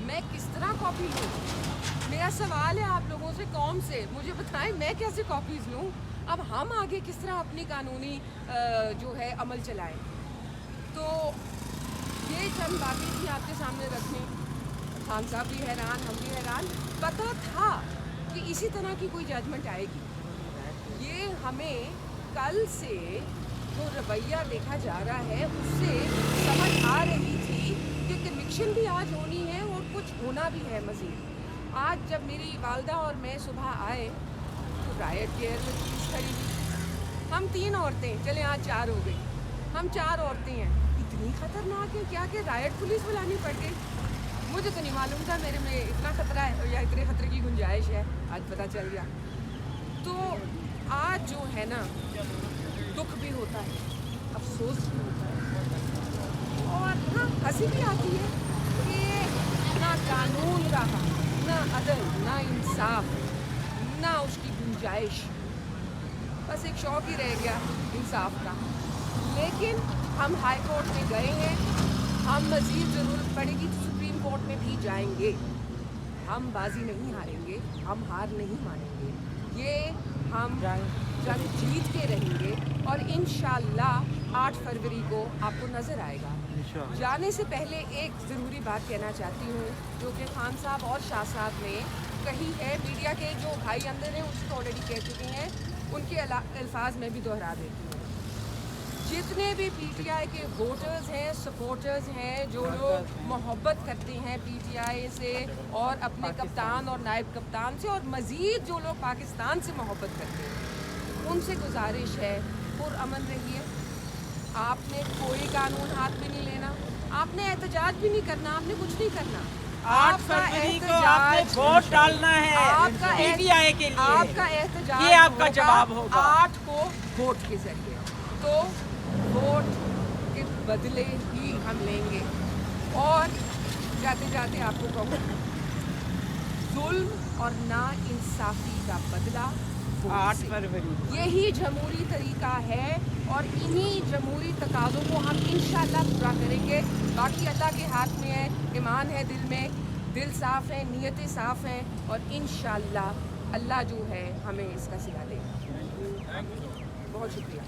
मैं किस तरह कॉपी लूँ? मेरा सवाल है आप लोगों से, कौम से, मुझे बताएं मैं कैसे कॉपीज़ लूँ? अब हम आगे किस तरह अपनी कानूनी जो है अमल चलाएं? तो ये चंद बातें भी आपके सामने रखें। खान साहब भी हैरान, हम भी हैरान। पता था कि इसी तरह की कोई जजमेंट आएगी। ये हमें कल से जो रवैया देखा जा रहा है उससे समझ आ रही थी कि कन्विक्शन भी आज होनी है और कुछ होना भी है मज़ीद। आज जब मेरी वालदा और मैं सुबह आए तो रायट केयर में पुलिस खड़ी हुई। हम 3 औरतें, चले आज 4 हो गई, हम 4 औरतें हैं। इतनी ख़तरनाक है क्या कि रायट पुलिस बुलानी पड़ गई? मुझे तो नहीं मालूम था मेरे में इतना ख़तरा है या इतने ख़तरे की गुंजाइश है, आज पता चल गया। तो आज जो है ना, दुख भी होता है, अफसोस भी होता है और हाँ हंसी भी आती है कि ना कानून रहा, ना अदल, ना इंसाफ, ना उसकी गुंजाइश, बस एक शौक ही रह गया इंसाफ का। लेकिन हम हाई कोर्ट में गए हैं, हम मज़ीद ज़रूरत पड़ेगी तो सुप्रीम कोर्ट में भी जाएंगे। हम बाजी नहीं हारेंगे, हम हार नहीं मानेंगे, ये हम जंग जीत के रहेंगे और इंशाअल्लाह 8 फरवरी को आपको नज़र आएगा। जाने से पहले एक ज़रूरी बात कहना चाहती हूँ जो कि खान साहब और शाह साहब ने कही है, मीडिया के जो भाई अंदर हैं उसको ऑलरेडी कह चुके हैं, उनके अल्फाज में भी दोहरा देती हूँ। जितने भी पीटीआई के वोटर्स हैं, सपोर्टर्स हैं, जो लोग मोहब्बत करते हैं पीटीआई से और अपने कप्तान और नायब कप्तान से, और मज़ीद जो लोग पाकिस्तान से मोहब्बत करते हैं, उनसे गुजारिश है पुरअमन रहिए। आपने कोई कानून हाथ में नहीं लेना, आपने एहतजाज भी नहीं करना, आपने कुछ नहीं करना। 8 फरवरी को आपने वोट डालना है पीटीआई के लिए, आपका एहतजाज ये आपका जवाब होगा 8 को वोट के जरिए। तो वोट के बदले ही हम लेंगे। और जाते जाते आपको कहूँ, जुल्म और ना इंसाफी का बदला 8 फरवरी, यही जमहूरी तरीका है और इन्हीं जमहूरी तकाज़ों को हम इंशाअल्लाह पूरा करेंगे। बाकी अल्लाह के हाथ में है, ईमान है दिल में, दिल साफ़ है, नीयतें साफ़ हैं और इंशाअल्लाह अल्लाह जो है हमें इसका सिला देगा। बहुत शुक्रिया।